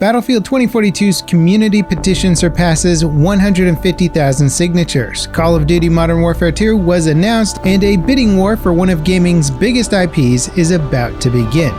Battlefield 2042's community petition surpasses 150,000 signatures. Call of Duty Modern Warfare 2 was announced, and a bidding war for one of gaming's biggest IPs is about to begin.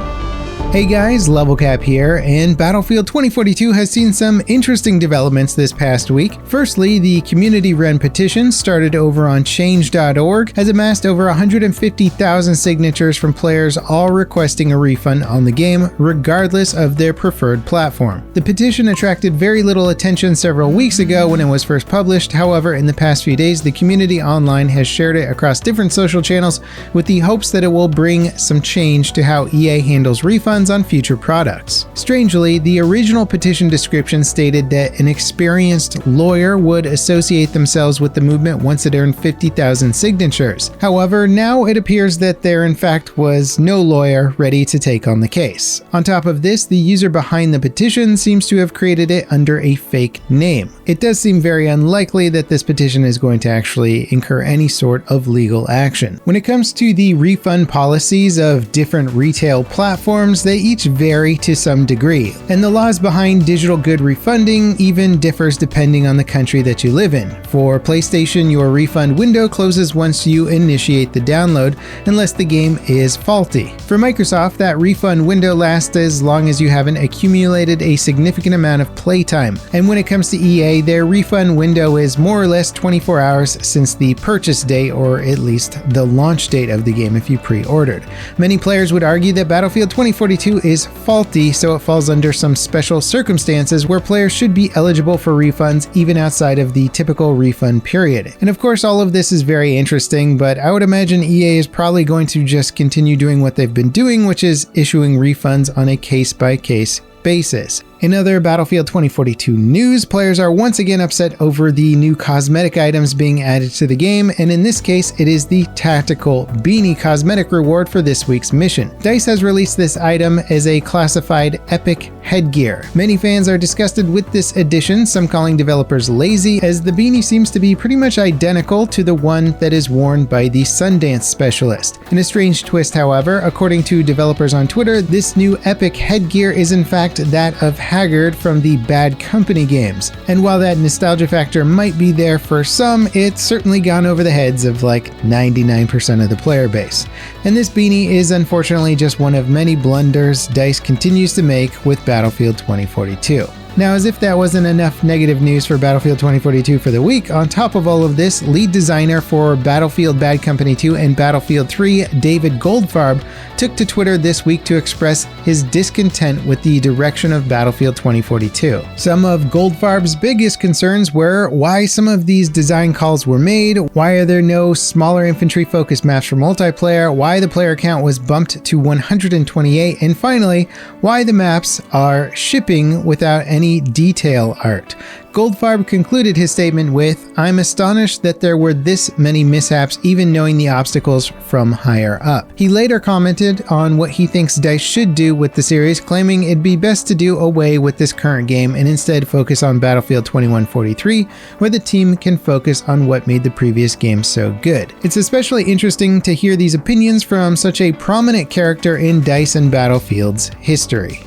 Hey guys, Level Cap here, and Battlefield 2042 has seen some interesting developments this past week. Firstly, the community-run petition, started over on change.org, has amassed over 150,000 signatures from players all requesting a refund on the game, regardless of their preferred platform. The petition attracted very little attention several weeks ago when it was first published. However, in the past few days, the community online has shared it across different social channels with the hopes that it will bring some change to how EA handles refunds on future products. Strangely, the original petition description stated that an experienced lawyer would associate themselves with the movement once it earned 50,000 signatures. However, now it appears that there in fact was no lawyer ready to take on the case. On top of this, the user behind the petition seems to have created it under a fake name. It does seem very unlikely that this petition is going to actually incur any sort of legal action. When it comes to the refund policies of different retail platforms, they each vary to some degree, and the laws behind digital good refunding even differs depending on the country that you live in. For PlayStation, your refund window closes once you initiate the download, unless the game is faulty. For Microsoft, that refund window lasts as long as you haven't accumulated a significant amount of playtime. And when it comes to EA, their refund window is more or less 24 hours since the purchase date, or at least the launch date of the game if you pre-ordered. Many players would argue that Battlefield 2042 is faulty, so it falls under some special circumstances where players should be eligible for refunds even outside of the typical refund period. And of course, all of this is very interesting, but I would imagine EA is probably going to just continue doing what they've been doing, which is issuing refunds on a case-by-case basis. In other Battlefield 2042 news, players are once again upset over the new cosmetic items being added to the game, and in this case, it is the tactical beanie cosmetic reward for this week's mission. DICE has released this item as a classified epic headgear. Many fans are disgusted with this addition, some calling developers lazy, as the beanie seems to be pretty much identical to the one that is worn by the Sundance specialist. In a strange twist, however, according to developers on Twitter, this new epic headgear is in fact that of Haggard from the Bad Company games. And while that nostalgia factor might be there for some, it's certainly gone over the heads of like 99% of the player base. And this beanie is unfortunately just one of many blunders DICE continues to make with Battlefield 2042. Now, as if that wasn't enough negative news for Battlefield 2042 for the week, on top of all of this, lead designer for Battlefield Bad Company 2 and Battlefield 3, David Goldfarb, took to Twitter this week to express his discontent with the direction of Battlefield 2042. Some of Goldfarb's biggest concerns were why some of these design calls were made, why are there no smaller infantry-focused maps for multiplayer, why the player count was bumped to 128, and finally, why the maps are shipping without any detail art. Goldfarb concluded his statement with, "I'm astonished that there were this many mishaps even knowing the obstacles from higher up." He later commented on what he thinks DICE should do with the series, claiming it'd be best to do away with this current game and instead focus on Battlefield 2143, where the team can focus on what made the previous game so good. It's especially interesting to hear these opinions from such a prominent character in DICE and Battlefield's history.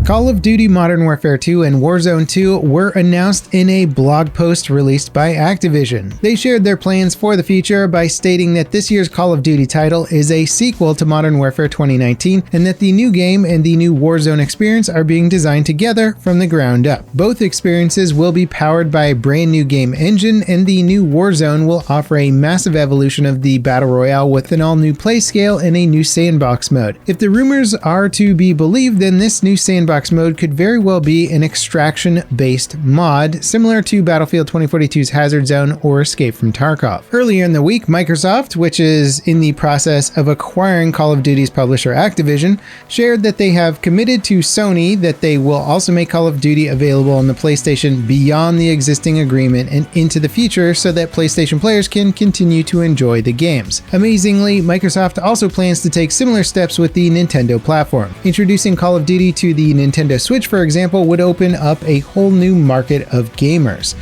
Call of Duty Modern Warfare 2 and Warzone 2 were announced in a blog post released by Activision. They shared their plans for the future by stating that this year's Call of Duty title is a sequel to Modern Warfare 2019 and that the new game and the new Warzone experience are being designed together from the ground up. Both experiences will be powered by a brand new game engine, and the new Warzone will offer a massive evolution of the Battle Royale with an all-new play scale and a new sandbox mode. If the rumors are to be believed, then this new sandbox mode could very well be an extraction-based mod, similar to Battlefield 2042's Hazard Zone or Escape from Tarkov. Earlier in the week, Microsoft, which is in the process of acquiring Call of Duty's publisher Activision, shared that they have committed to Sony that they will also make Call of Duty available on the PlayStation beyond the existing agreement and into the future so that PlayStation players can continue to enjoy the games. Amazingly, Microsoft also plans to take similar steps with the Nintendo platform. Introducing Call of Duty to the Nintendo Switch, for example, would open up a whole new market of gamers.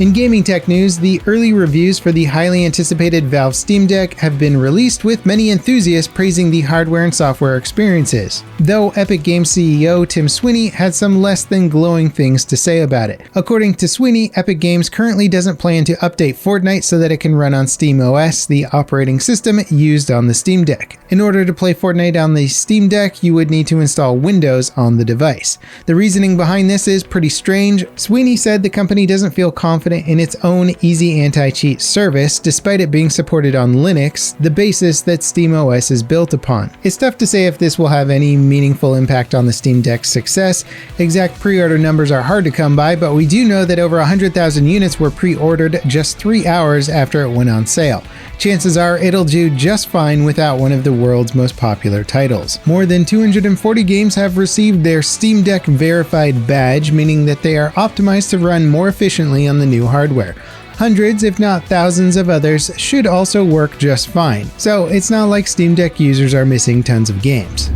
In gaming tech news, the early reviews for the highly anticipated Valve Steam Deck have been released, with many enthusiasts praising the hardware and software experiences, though Epic Games CEO Tim Sweeny had some less than glowing things to say about it. According to Sweeny, Epic Games currently doesn't plan to update Fortnite so that it can run on SteamOS, the operating system used on the Steam Deck. In order to play Fortnite on the Steam Deck, you would need to install Windows on the device. The reasoning behind this is pretty strange. Sweeny said the company doesn't feel confident in its own easy anti-cheat service, despite it being supported on Linux, the basis that SteamOS is built upon. It's tough to say if this will have any meaningful impact on the Steam Deck's success. Exact pre-order numbers are hard to come by, but we do know that over 100,000 units were pre-ordered just 3 hours after it went on sale. Chances are it'll do just fine without one of the world's most popular titles. More than 240 games have received their Steam Deck verified badge, meaning that they are optimized to run more efficiently on the new hardware. Hundreds, if not thousands of others should also work just fine, so it's not like Steam Deck users are missing tons of games.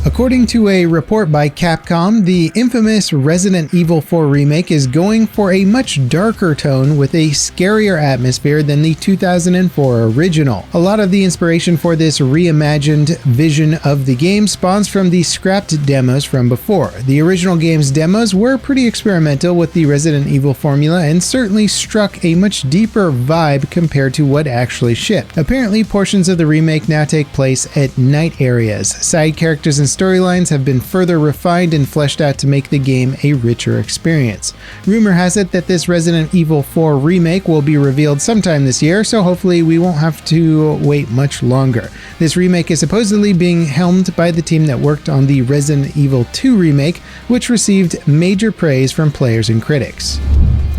According to a report by Capcom, the infamous Resident Evil 4 remake is going for a much darker tone with a scarier atmosphere than the 2004 original. A lot of the inspiration for this reimagined vision of the game spawns from the scrapped demos from before. The original game's demos were pretty experimental with the Resident Evil formula and certainly struck a much deeper vibe compared to what actually shipped. Apparently, portions of the remake now take place at night areas. Side characters and storylines have been further refined and fleshed out to make the game a richer experience. Rumor has it that this Resident Evil 4 remake will be revealed sometime this year, so hopefully we won't have to wait much longer. This remake is supposedly being helmed by the team that worked on the Resident Evil 2 remake, which received major praise from players and critics.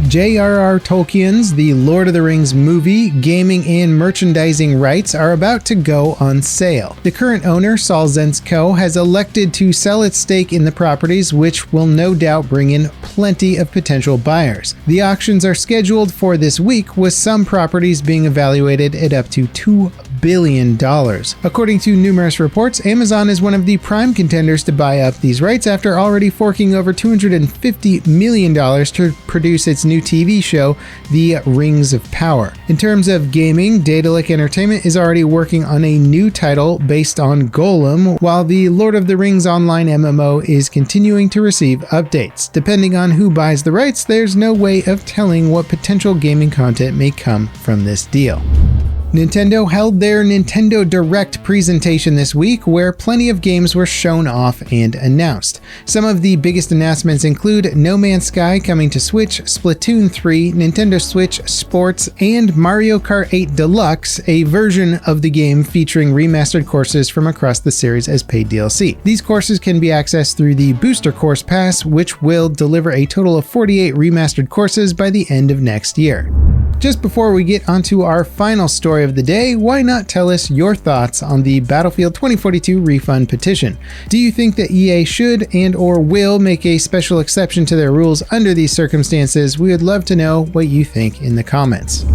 J.R.R. Tolkien's The Lord of the Rings movie, gaming, and merchandising rights are about to go on sale. The current owner, Saul Zentz Co., has elected to sell its stake in the properties, which will no doubt bring in plenty of potential buyers. The auctions are scheduled for this week, with some properties being evaluated at up to $2 billion. According to numerous reports, Amazon is one of the prime contenders to buy up these rights after already forking over $250 million to produce its new TV show, The Rings of Power. In terms of gaming, Daedalic Entertainment is already working on a new title based on Golem, while the Lord of the Rings online MMO is continuing to receive updates. Depending on who buys the rights, there's no way of telling what potential gaming content may come from this deal. Nintendo held their Nintendo Direct presentation this week, where plenty of games were shown off and announced. Some of the biggest announcements include No Man's Sky coming to Switch, Splatoon 3, Nintendo Switch Sports, and Mario Kart 8 Deluxe, a version of the game featuring remastered courses from across the series as paid DLC. These courses can be accessed through the Booster Course Pass, which will deliver a total of 48 remastered courses by the end of next year. Just before we get onto our final story of the day, why not tell us your thoughts on the Battlefield 2042 refund petition? Do you think that EA should and/or will make a special exception to their rules under these circumstances? We would love to know what you think in the comments.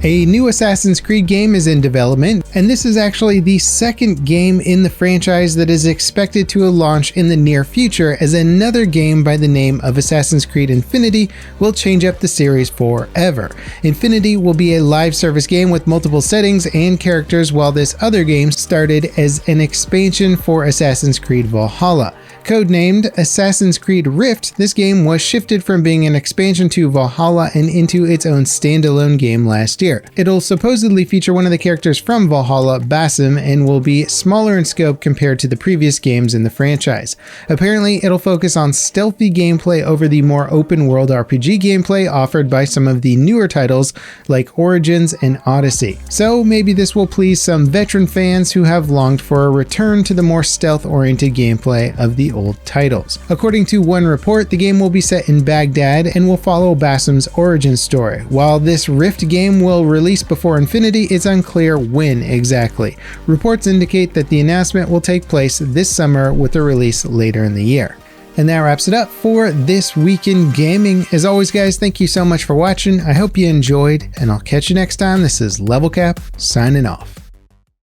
A new Assassin's Creed game is in development, and this is actually the second game in the franchise that is expected to launch in the near future, as another game by the name of Assassin's Creed Infinity will change up the series forever. Infinity will be a live service game with multiple settings and characters, while this other game started as an expansion for Assassin's Creed Valhalla. Codenamed Assassin's Creed Rift, this game was shifted from being an expansion to Valhalla and into its own standalone game last year. It'll supposedly feature one of the characters from Valhalla, Basim, and will be smaller in scope compared to the previous games in the franchise. Apparently, it'll focus on stealthy gameplay over the more open-world RPG gameplay offered by some of the newer titles like Origins and Odyssey. So maybe this will please some veteran fans who have longed for a return to the more stealth-oriented gameplay of the old titles. According to one report, the game will be set in Baghdad and will follow Basim's origin story. While this Rift game will release before Infinity, it's unclear when exactly. Reports indicate that the announcement will take place this summer with a release later in the year. And that wraps it up for this week in gaming. As always, guys, thank you so much for watching. I hope you enjoyed, and I'll catch you next time. This is Level Cap signing off.